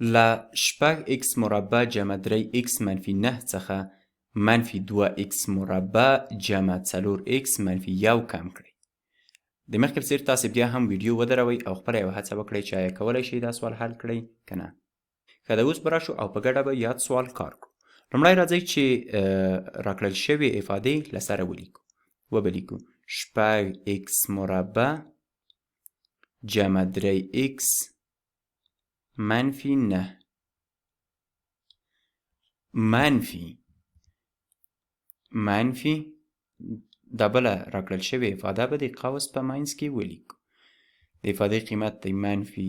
له شپږ x مربع جمع 3x منفي 9 څخه منفي 2x مربع جمع 4x منفي 1 کم کړئ. د مخکې په څېر تاسې بیا هم ویډیو ودروئ او خپله یوه هڅه وکړئ چې آیا کولی شئ دا سوال حل کړئ که نه. ښه ده، اوس به راشو او په ګډه به یاد سوال کار کړو. لومړی راځئ چې راکړل شوې افادې له سره ولیکو. وبه لیکو 6x مربع جمع 3x منفي 9 منفي دا بله راکړل شوې افاده به د قوس په منځ کې ولیکو. د افادې قیمت دی منفي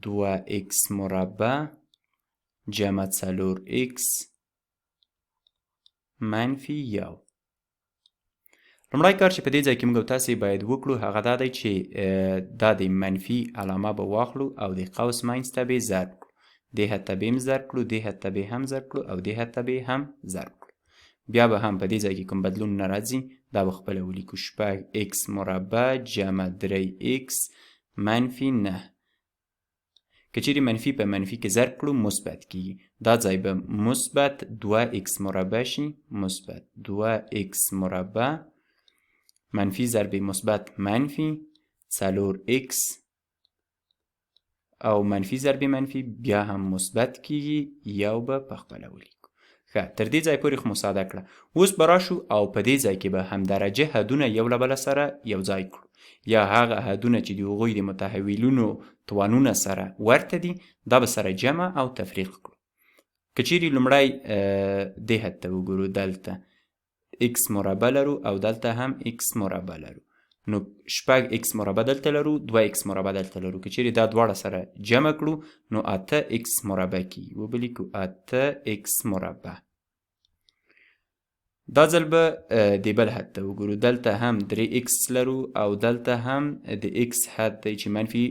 2x مربع جمع 4x منفي 1. لومړی کار چې په دې ځای کې موږ او تاسې باید وکړو هغه دا دی چې دا د منفي علامه به واخلو او د قوس منځ ته به ضرب کړو. دې حد ته به هم ضرب کړو، دې حد ته به هم ضرب کړو او دې حد ته به هم ضرب کړو. بیا به هم په دې ځای کې کوم بدلون نه راځي، دا به خپله ولیکو 6x مربع جمع 3x منفي 9. که چیرې منفي په منفي کې ضرب کړو مثبت کېږي. دا ځای به مثبت 2x مربع شي، مثبت 2x مربع منفي ضرب مثبت منفي 4x او منفي ضرب منفي بیا هم مثبت کېږي، یو به په خپله ولیکو. ښه، تر دې ځای پورې خو مو ساده کړه. اوس به راشو او په دې ځای کې به همدرجه حدونه یو له بله سره یو ځای کړو، یا هغه حدونه چې د هغوی د متحولونو توانونه سره ورته دي دا به سره جمع او تفریق کړو. که چیرې لومړی دې حد ته وګورو، دلته x مربع لرو او دلته هم x مربع لرو، نو 6x مربع دلته لرو، 2x مربع دلته لرو. که چیرې دا دواړه سره جمع کړو نو 8x مربع کېږي. وبلیکو 8x مربع. دا ځل به د بل حد ته وګورو، دلته هم 3x لرو او دلته هم د x حد دی چې منفي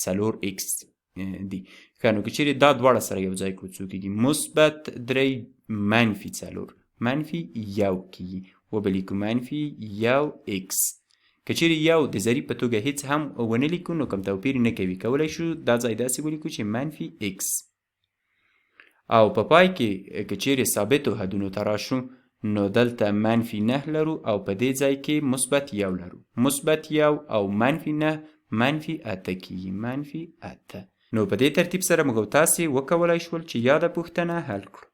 4x دی. ښه، نو که چیرې دا دواړه سره یو ځای کړو څو کېږي؟ مثبت 3 منفي 4 منفي 1 کېږي. وبلیکو منفي 1x. که چیرې یو د ضریب په توګه هیڅ هم ونه لیکو نو کوم توپیر نه کوي، کولی شو دا ځای داسې ولیکو چې منفي x. او په پای کې که چیرې ثابتو حدونو ته راشو نو دلته منفي 9 لرو او په دې ځای کې مثبت 1 لرو. مثبت 1 او منفي 9 منفي 8 کېږي، منفي 8. نو په دې ترتیب سره موږ او تاسې وکولی شول چې یاده پوښتنه حل کړو.